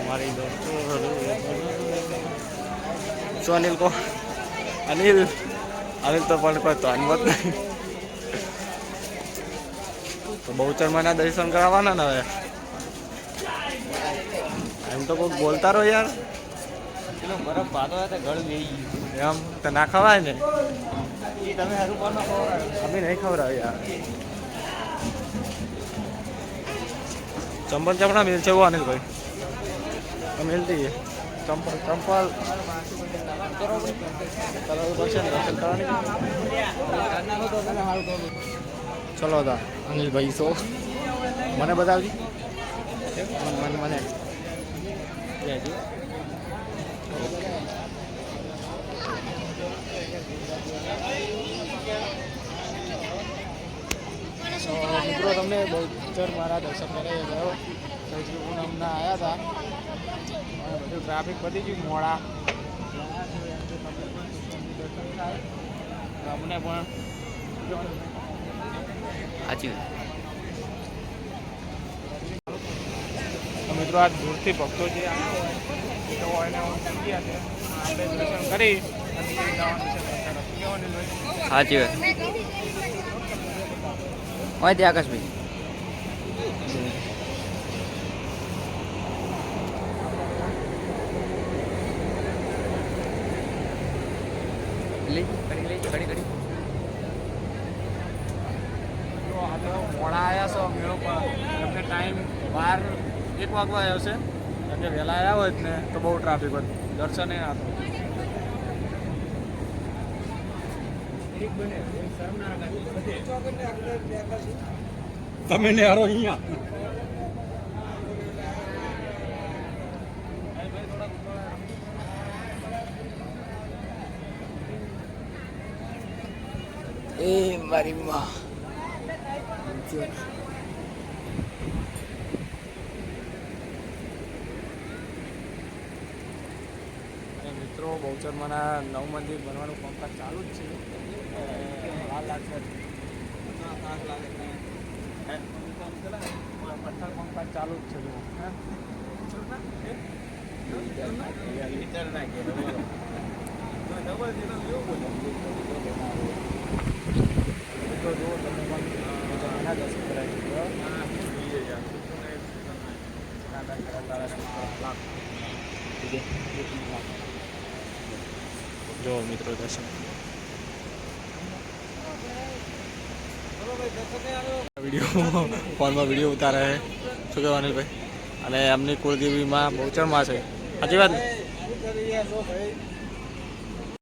हमारी दोस्तों अनिल को अनिल अनिल तो पण कोई तो अनमत नहीं तो बहुचर मना दर्शन करावाना ना હવે એમ તો કોઈ બોલતા રહો યાર પેલો બરફ પાતો હોય તો ગળ બેહી ગયું એમ તો ના ખવાય ને એ તમે હારું કોનો ખવડાવ અમે નહીં ખવડાવ યાર ચંપલ ચપડા મિલ છે वो अनिल भाई मिलती है चंपल चंपल चलो था अनिल भाई सो મને બતાવજી મને મિત્રો તમને બહુચર મારા દર્શન કરે ગયો ચૈત્રી પૂનમના આવ્યા હતા બધું ટ્રાફિક પતી ગયું મોડા અમને પણ સાચી મિત્રો આ દૂરથી ભક્તો જે આવ્યા હોય આપણે દર્શન કરી સાચી વાત હોય તે આકાશભાઈ મોડા આવ્યા છો મેળો પણ એમને ટાઈમ 12-1 વાગવા આવ્યો છે કારણ કે વહેલા આવ્યા હોય ને તો બહુ ટ્રાફિક હતું દર્શન ના તમે ને હારો અહીંયા એ મારી માં મિત્રો બહુચરમાના નવ મંદિર બનવાનું કામકાજ ચાલુ જ છે વાર લાગશે પથ્થર કામકાજ ચાલુ જ છે જો મિત્રો દર્શન વિડીયો ફોનમાં વિડીયો ઉતારે શું કહેવાનું ભાઈ અને એમની કુળદેવીમાં બહુચરમાં છે સાચી વાત ને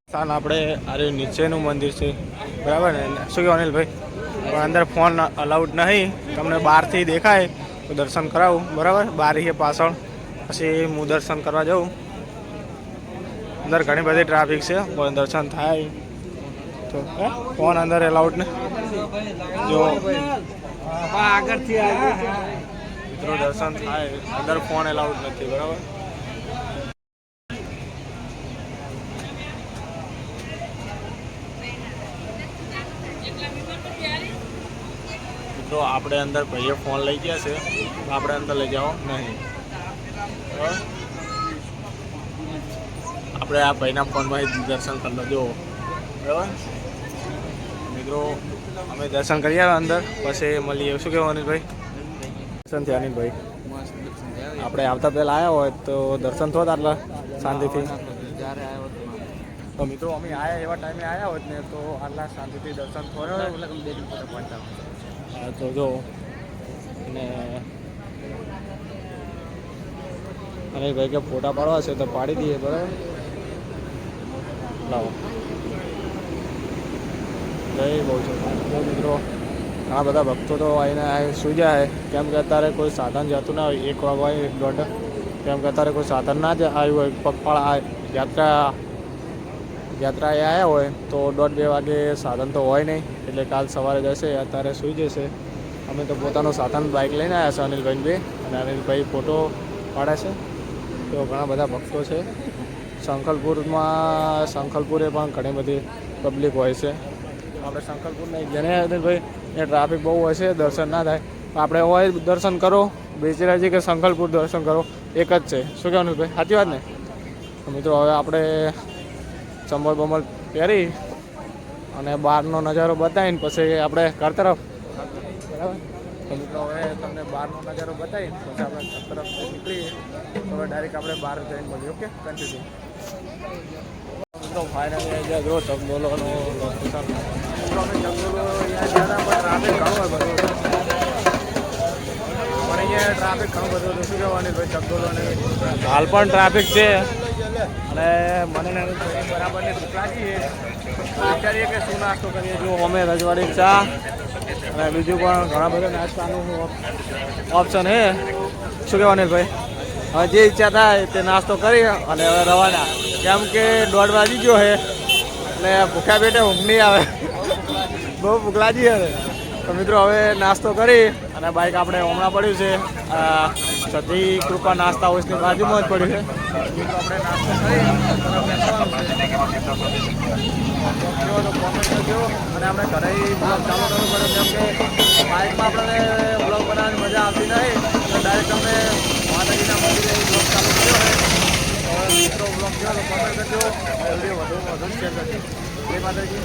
સ્થાન આપણે અરે નીચેનું મંદિર છે બરાબર ને શું કહેવાનું ભાઈ પણ અંદર ફોન અલાઉડ નહીં તમને બહારથી દેખાય તો દર્શન કરાવું બરાબર બહાર છે પાછળ પછી હું દર્શન કરવા જાઉં અંદર ઘણી બધી ટ્રાફિક છે પણ દર્શન થાય તો ફોન અંદર એલાઉડ ને જો આગળથી મિત્રો દર્શન થાય અંદર ફોન એલાઉડ નથી બરાબર મિત્રો આપણે અંદર ભાઈએ ફોન લઈ ગયા છે આપણે અંદર લઈ જાઓ નહીં આપણે આ ભાઈના ફોનમાં દર્શન કરી લો બરાબર મિત્રો અમે દર્શન કરી આવ્યા અંદર પછી મળીએ શું કહેવું અનિલભાઈ દર્શન થયા અનિલભાઈ આપણે આવતા પહેલાં આવ્યા હોય તો દર્શન થતા આટલા શાંતિથી તો મિત્રો અમે આવ્યા એવા ટાઈમે આવ્યા હોત ને તો આટલા શાંતિથી દર્શન થયા તો જો અને ભાઈ કે ફોટા પાડવા છે તો પાડી દઈએ બરાબર લાવો જય બહુચર મિત્રો ઘણા બધા ભક્તો તો આવીને સુઈ જાય કેમ કે અત્યારે કોઈ સાધન જતું ના હોય 1 વાગવા હોય 1:30 કેમ કે અત્યારે કોઈ સાધન ના જ આવ્યું હોય પગપાળા યાત્રા યાત્રાએ આવ્યા હોય તો 1:30-2 વાગે સાધન તો હોય નહીં, એટલે કાલ સવારે જશે. અત્યારે સૂઈ જશે. અમે તો પોતાનું સાધન બાઇક લઈને આવ્યા છે અનિલભાઈ બી, અને અનિલભાઈ ફોટો પાડે છે. તો ઘણા બધા ભક્તો છે. શંખલપુરે પણ ઘણી બધી પબ્લિક હોય છે. આપણે શંખલપુર નહીં જેને અનિલભાઈ એ ટ્રાફિક બહુ હોય છે, દર્શન ના થાય. આપણે હોય દર્શન કરો, બેચરાજી કે શંખલપુર દર્શન કરો, એક જ છે. શું કહેવાનું ભાઈ, સાચી વાત ને? મિત્રો હવે આપણે ચંબલ બમલ પહેરી અને બહારનો નજારો બતાવીને પછી આપણે ઘર તરફ, બરાબર? તો મિત્રો હવે તમને બહારનો નજારો બતાવીને પછી આપણે ઘર તરફ નીકળીએ. તો હવે ડાયરેક્ટ આપણે બહાર જઈને મળીએ. Okay, continue. મિત્રો ફાઇનલી અહીંયા જો ચકડોલોનો લોકેશન. અમે ચકડોલો અહીંયા જ્યાં પણ ટ્રાફિક ઘણું હોય બધું, પણ અહીંયા ટ્રાફિક ઘણું બધું હતું. શું કહેવાની ભાઈ, ચકડોલો હાલ પણ ટ્રાફિક છે. અને મને બરાબરની ભૂખ લાગી છે. વિચારીએ કે શું નાસ્તો કરીએ. જો અમે રજવાડી ચા અને બીજું પણ ઘણા બધા નાસ્તાનું ઓપ્શન છે. શું કહેવાનું ભાઈ, હવે જે ઈચ્છા થાય તે નાસ્તો કરી અને હવે રવાના. કેમ કે 1:30 વાગી ગયો છે, એટલે ભૂખ્યા પેટે ઊંઘ નહીં આવે, બહુ ભૂખ લાગી હવે. તો મિત્રો હવે નાસ્તો કરી અને બાઇક આપણે હમણાં પડ્યું છે સતી કૃપા નાસ્તા હાઉસની બાજુમાં જ પડ્યું છે. આપણે નાસ્તો કરી અને આપણે ઘરે બ્લોગ ચાલુ કરવું પડે, કેમ કે બાઇકમાં આપણને બ્લોગ બનાવવાની મજા આવતી નહીં. તો ડાયરેક્ટ અમે માતાજીના મંદિરે બ્લોગ ચાલુ કર્યો હોય. મિત્રો બ્લોગ જોયો તો કોમેન્ટ કરજો, વિડીયો વધુ શેર કરજો. જય માતાજી.